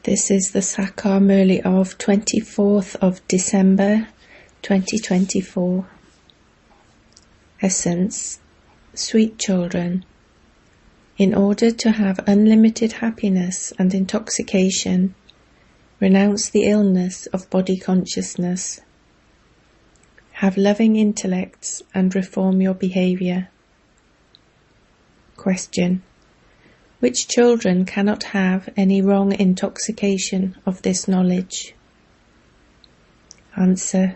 This is the Sakar Murli of 24th of December 2024. Essence: Sweet children, in order to have unlimited happiness and intoxication, renounce the illness of body consciousness. Have loving intellects and reform your behavior. Question: which children cannot have any wrong intoxication of this knowledge? Answer: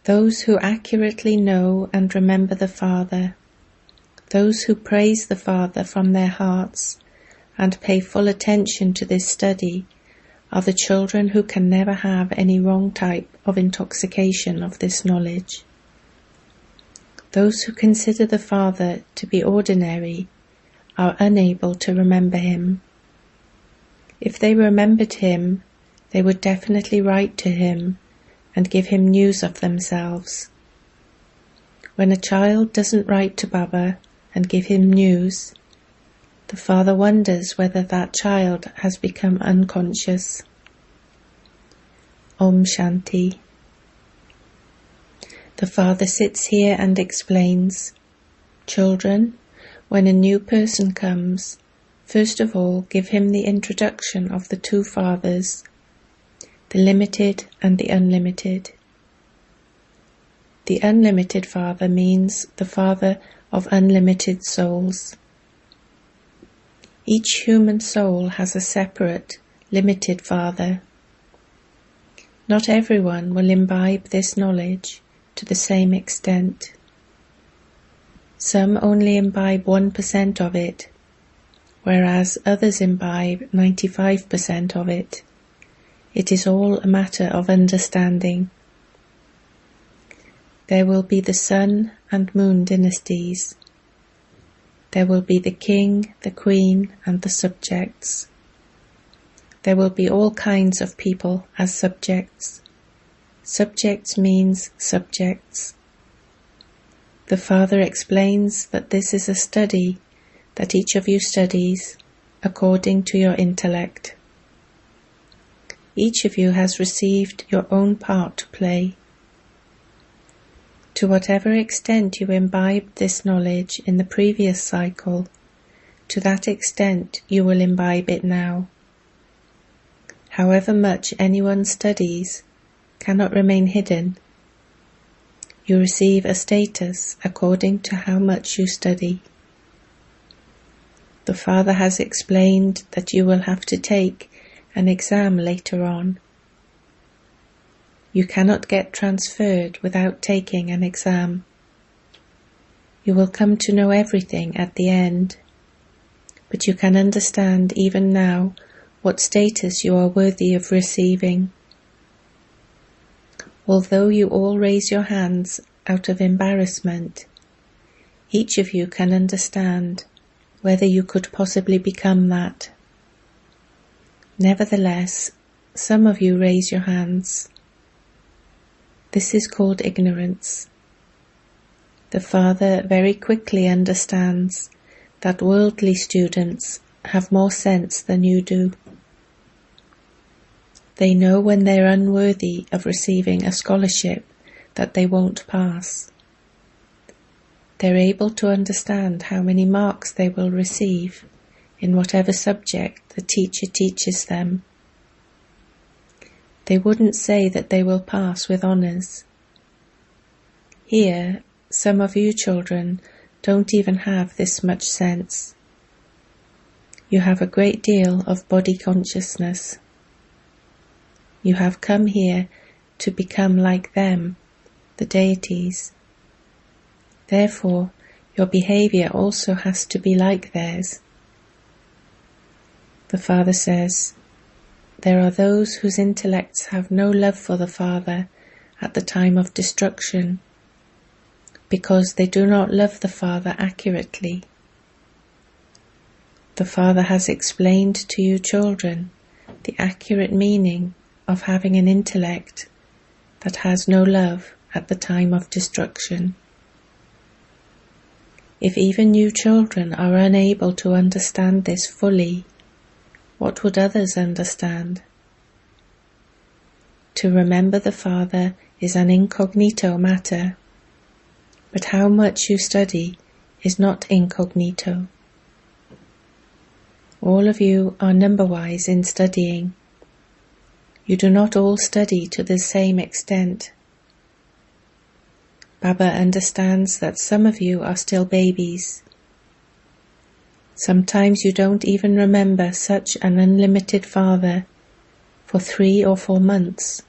those who accurately know and remember the Father, those who praise the Father from their hearts and pay full attention to this study are the children who can never have any wrong type of intoxication of this knowledge. Those who consider the Father to be ordinary are unable to remember him. If they remembered him, they would definitely write to him and give him news of themselves. When a child doesn't write to Baba and give him news, the Father wonders whether that child has become unconscious. Om Shanti. The Father sits here and explains, children, when a new person comes, first of all give him the introduction of the two Fathers, the limited and the unlimited. The unlimited Father means the Father of unlimited souls. Each human soul has a separate, limited Father. Not everyone will imbibe this knowledge to the same extent. Some only imbibe 1% of it, whereas others imbibe 95% of it. It is all a matter of understanding. There will be the sun and moon dynasties. There will be the king, the queen, and the subjects. There will be all kinds of people as subjects. Subjects means subjects. The Father explains that this is a study that each of you studies according to your intellect. Each of you has received your own part to play. To whatever extent you imbibed this knowledge in the previous cycle, to that extent you will imbibe it now. However much anyone studies cannot remain hidden. You receive a status according to how much you study. The Father has explained that you will have to take an exam later on. You cannot get transferred without taking an exam. You will come to know everything at the end, but you can understand even now what status you are worthy of receiving. Although you all raise your hands out of embarrassment, each of you can understand whether you could possibly become that. Nevertheless, some of you raise your hands. This is called ignorance. The Father very quickly understands that worldly students have more sense than you do. They know when they're unworthy of receiving a scholarship that they won't pass. They're able to understand how many marks they will receive in whatever subject the teacher teaches them. They wouldn't say that they will pass with honours. Here, some of you children don't even have this much sense. You have a great deal of body consciousness. You have come here to become like them, the deities. Therefore, your behavior also has to be like theirs. The Father says, there are those whose intellects have no love for the Father at the time of destruction, because they do not love the Father accurately. The Father has explained to you children the accurate meaning of having an intellect that has no love at the time of destruction. If even you children are unable to understand this fully, What would others understand? To remember the Father is an incognito matter, but how much you study is not incognito. All of you are number-wise in studying. You do not all study to the same extent. Baba understands that some of you are still babies. Sometimes you don't even remember such an unlimited Father for 3 or 4 months.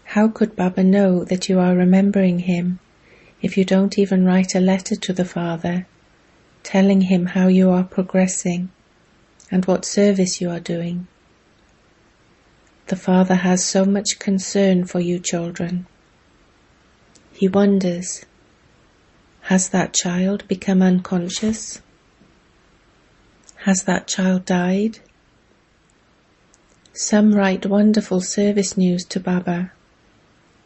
How could Baba know that you are remembering him if you don't even write a letter to the Father, telling him how you are progressing and what service you are doing? The Father has so much concern for you children. He wonders, has that child become unconscious? Has that child died? Some write wonderful service news to Baba,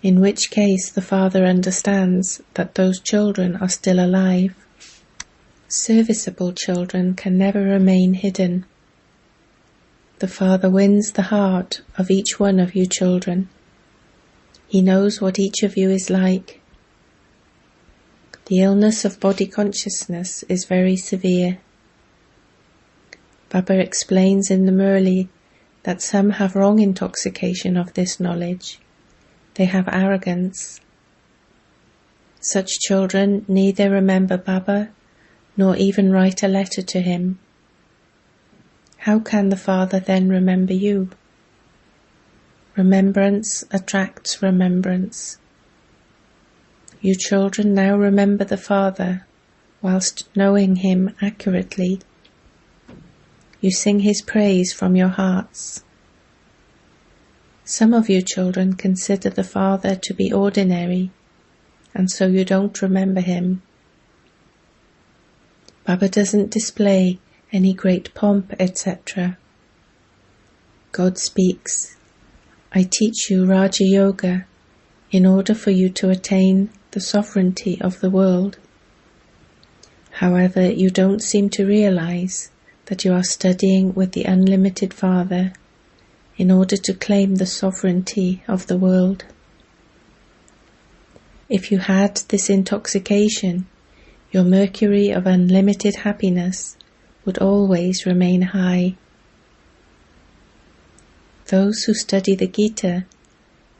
in which case the Father understands that those children are still alive. Serviceable children can never remain hidden. The Father wins the heart of each one of you children. He knows what each of you is like. The illness of body consciousness is very severe. Baba explains in the Murli that some have wrong intoxication of this knowledge. They have arrogance. Such children neither remember Baba nor even write a letter to him. How can the Father then remember you? Remembrance attracts remembrance. You children now remember the Father whilst knowing him accurately. You sing his praise from your hearts. Some of you children consider the Father to be ordinary, and so you don't remember him. Baba doesn't display any great pomp, etc. God speaks, I teach you Raja Yoga in order for you to attain the sovereignty of the world. However, you don't seem to realize that you are studying with the unlimited Father in order to claim the sovereignty of the world. If you had this intoxication, your mercury of unlimited happiness would always remain high. Those who study the Gita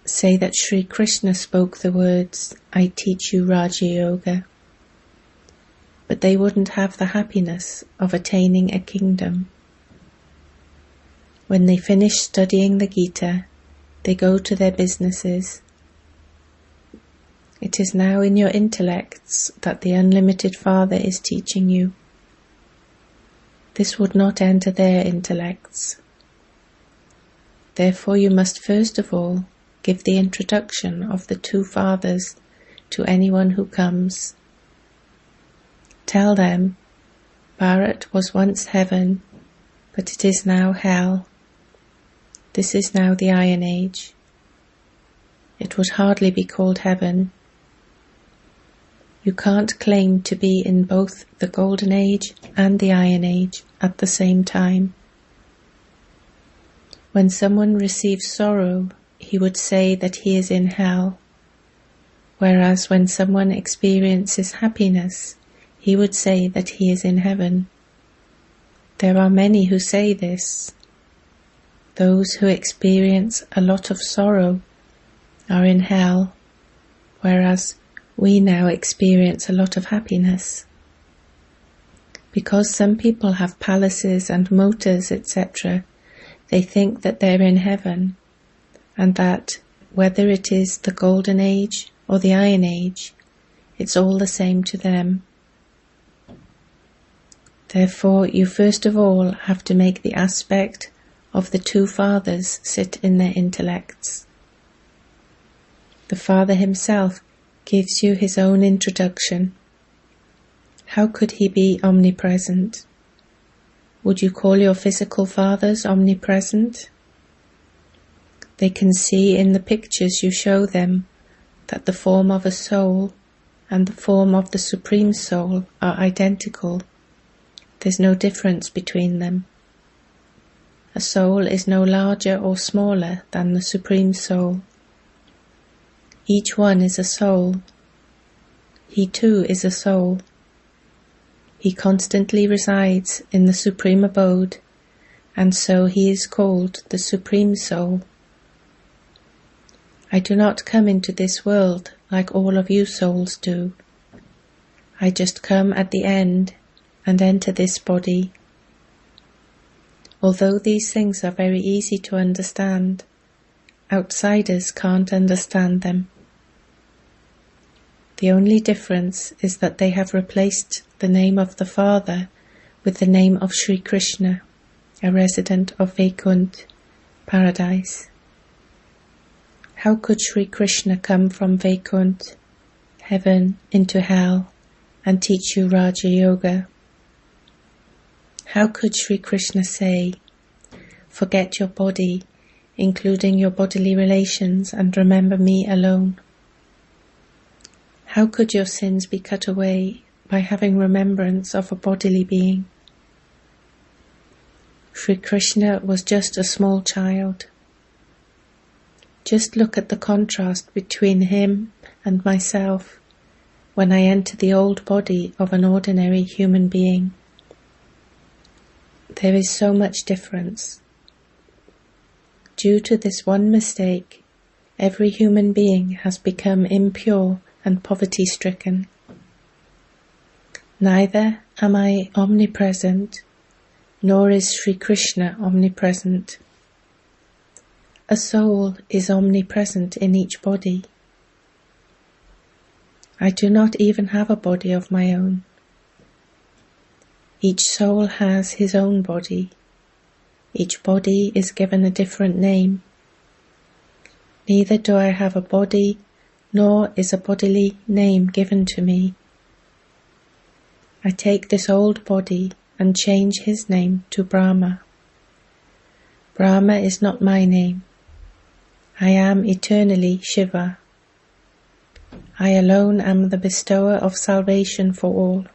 say that Sri Krishna spoke the words, I teach you Raja Yoga. But they wouldn't have the happiness of attaining a kingdom. When they finish studying the Gita, they go to their businesses. It is now in your intellects that the unlimited Father is teaching you. This would not enter their intellects. Therefore you must first of all give the introduction of the two Fathers to anyone who comes. Tell them, Bharat was once heaven, but it is now hell. This is now the Iron Age. It would hardly be called heaven. You can't claim to be in both the Golden Age and the Iron Age at the same time. When someone receives sorrow, he would say that he is in hell, whereas when someone experiences happiness, he would say that he is in heaven. There are many who say this. Those who experience a lot of sorrow are in hell, whereas we now experience a lot of happiness. Because some people have palaces and motors, etc., they think that they're in heaven, and that whether it is the Golden Age or the Iron Age, it's all the same to them. Therefore, you first of all have to make the aspect of the two Fathers sit in their intellects. The Father himself gives you his own introduction. How could he be omnipresent? Would you call your physical fathers omnipresent? They can see in the pictures you show them that the form of a soul and the form of the Supreme Soul are identical. There's no difference between them. A soul is no larger or smaller than the Supreme Soul. Each one is a soul. He too is a soul. He constantly resides in the Supreme Abode, and so he is called the Supreme Soul. I do not come into this world like all of you souls do. I just come at the end and enter this body. Although these things are very easy to understand, outsiders can't understand them. The only difference is that they have replaced the name of the Father with the name of Sri Krishna, a resident of Vaikuntha, paradise. How could Sri Krishna come from Vaikuntha, heaven, into hell, and teach you Raja Yoga? How could Sri Krishna say, "Forget your body, including your bodily relations, and remember me alone"? How could your sins be cut away by having remembrance of a bodily being? Sri Krishna was just a small child. Just look at the contrast between him and myself when I enter the old body of an ordinary human being. There is so much difference. Due to this one mistake, every human being has become impure and poverty-stricken. Neither am I omnipresent, nor is Sri Krishna omnipresent. A soul is omnipresent in each body. I do not even have a body of my own. Each soul has his own body. Each body is given a different name. Neither do I have a body, nor is a bodily name given to me. I take this old body and change his name to Brahma. Brahma is not my name. I am eternally Shiva. I alone am the bestower of salvation for all.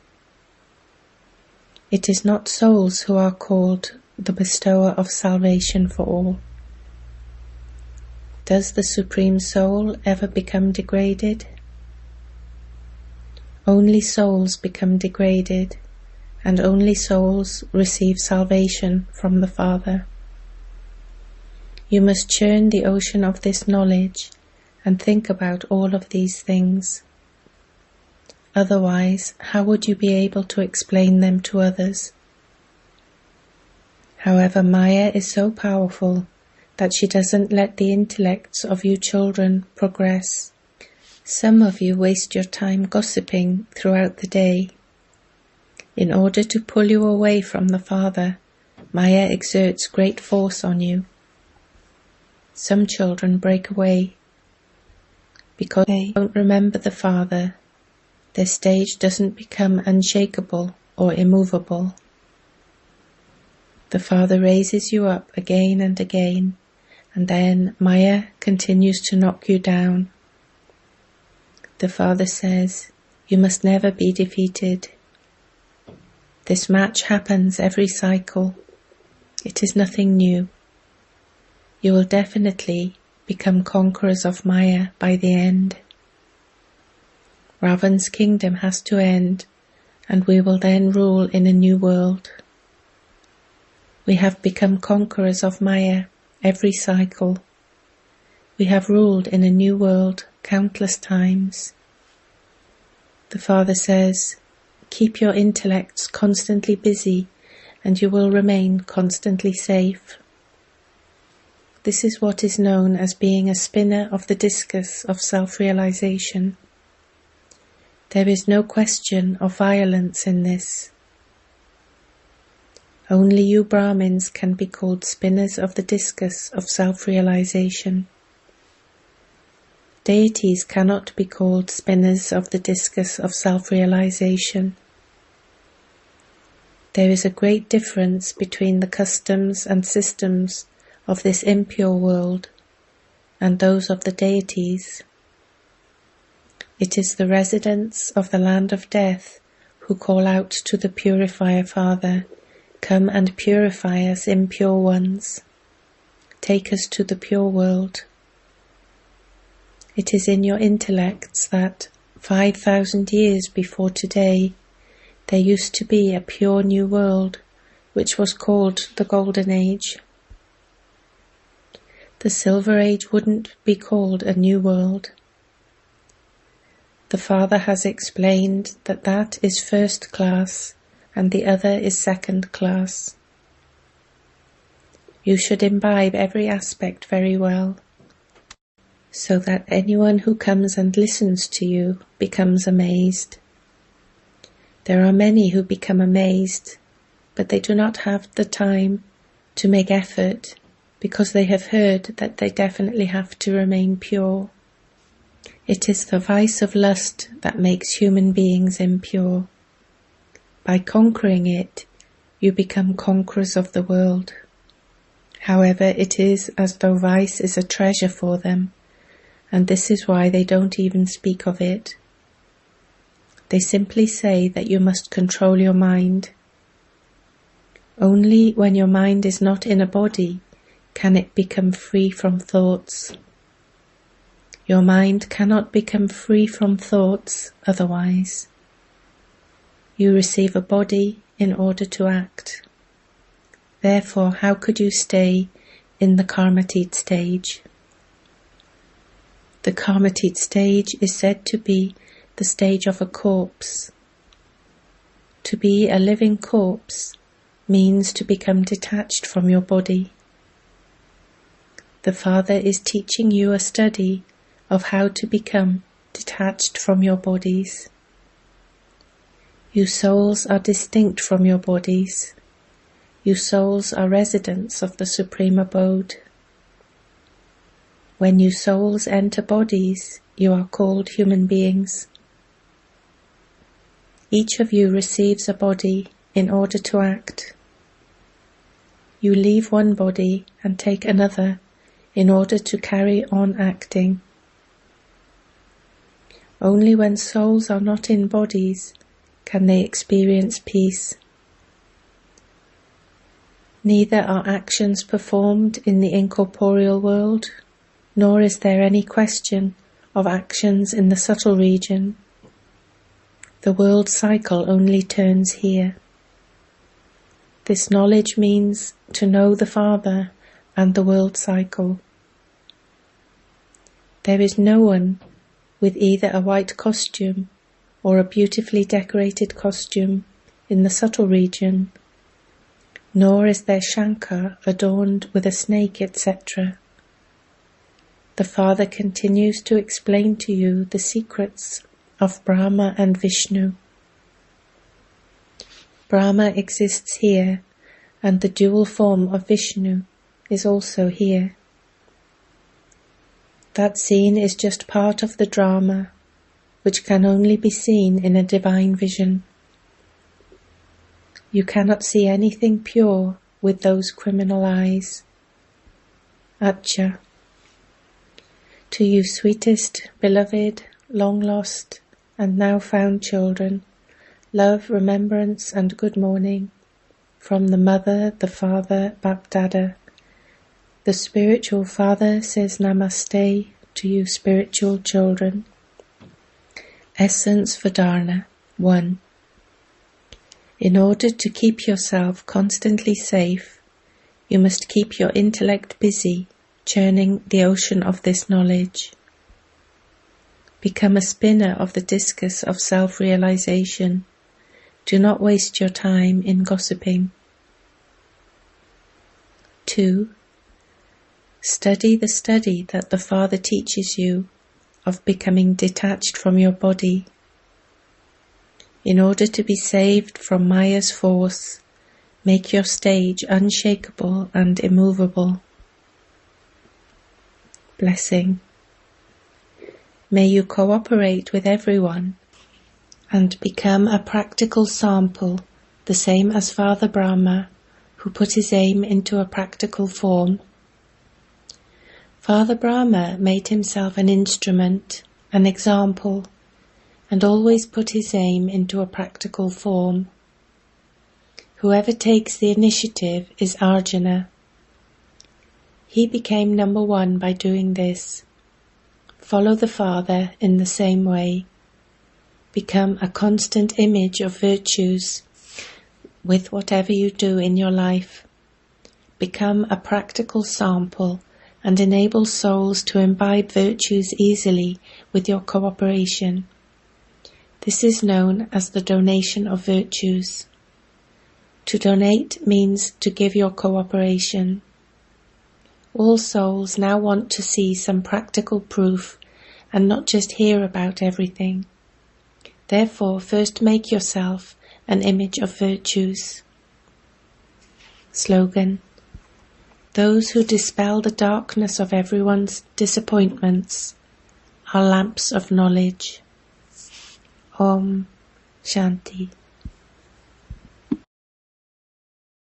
It is not souls who are called the bestower of salvation for all. Does the Supreme Soul ever become degraded? Only souls become degraded, and only souls receive salvation from the Father. You must churn the ocean of this knowledge and think about all of these things. Otherwise, how would you be able to explain them to others? However, Maya is so powerful that she doesn't let the intellects of you children progress. Some of you waste your time gossiping throughout the day. In order to pull you away from the Father, Maya exerts great force on you. Some children break away because they don't remember the Father. Their stage doesn't become unshakable or immovable. The Father raises you up again and again, and then Maya continues to knock you down. The Father says, "You must never be defeated. This match happens every cycle. It is nothing new. You will definitely become conquerors of Maya by the end. Ravan's kingdom has to end, and we will then rule in a new world. We have become conquerors of Maya every cycle. We have ruled in a new world countless times." The Father says, "Keep your intellects constantly busy, and you will remain constantly safe." This is what is known as being a spinner of the discus of self-realization. There is no question of violence in this. Only you Brahmins can be called spinners of the discus of self-realization. Deities cannot be called spinners of the discus of self-realization. There is a great difference between the customs and systems of this impure world and those of the deities. It is the residents of the land of death who call out to the Purifier Father, Come and purify us impure ones. Take us to the pure world. It is in your intellects that 5,000 years before today there used to be a pure new world which was called the Golden Age. The Silver Age wouldn't be called a new world. The Father has explained that that is first class and the other is second class. You should imbibe every aspect very well, so that anyone who comes and listens to you becomes amazed. There are many who become amazed, but they do not have the time to make effort because they have heard that they definitely have to remain pure. It is the vice of lust that makes human beings impure. By conquering it, you become conquerors of the world. However, it is as though vice is a treasure for them, and this is why they don't even speak of it. They simply say that you must control your mind. Only when your mind is not in a body can it become free from thoughts. Your mind cannot become free from thoughts otherwise. You receive a body in order to act. Therefore, how could you stay in the Karmatit stage? The Karmatit stage is said to be the stage of a corpse. To be a living corpse means to become detached from your body. The Father is teaching you a study of how to become detached from your bodies. You souls are distinct from your bodies. You souls are residents of the Supreme Abode. When you souls enter bodies, you are called human beings. Each of you receives a body in order to act. You leave one body and take another in order to carry on acting. Only when souls are not in bodies can they experience peace. Neither are actions performed in the incorporeal world, nor is there any question of actions in the subtle region. The world cycle only turns here. This knowledge means to know the Father and the world cycle. There is no one with either a white costume or a beautifully decorated costume in the subtle region, nor is there Shankar adorned with a snake, etc. The Father continues to explain to you the secrets of Brahma and Vishnu. Brahma exists here, and the dual form of Vishnu is also here. That scene is just part of the drama, which can only be seen in a divine vision. You cannot see anything pure with those criminal eyes. Acha. To you sweetest, beloved, long-lost, and now found children, love, remembrance, and good morning from the Mother, the Father, BapDada. The Spiritual Father says Namaste to you spiritual children. Essence for Dharna 1. In order to keep yourself constantly safe, you must keep your intellect busy, churning the ocean of this knowledge. Become a spinner of the discus of self-realization. Do not waste your time in gossiping. 2. Study the study that the Father teaches you of becoming detached from your body. In order to be saved from Maya's force, make your stage unshakable and immovable. Blessing. May you cooperate with everyone and become a practical sample, the same as Father Brahma, who put his aim into a practical form. Father Brahma made himself an instrument, an example, and always put his aim into a practical form. Whoever takes the initiative is Arjuna. He became number one by doing this. Follow the Father in the same way. Become a constant image of virtues with whatever you do in your life. Become a practical sample and enable souls to imbibe virtues easily with your cooperation. This is known as the donation of virtues. To donate means to give your cooperation. All souls now want to see some practical proof and not just hear about everything. Therefore, first make yourself an image of virtues. Slogan: those who dispel the darkness of everyone's disappointments are lamps of knowledge. Om Shanti.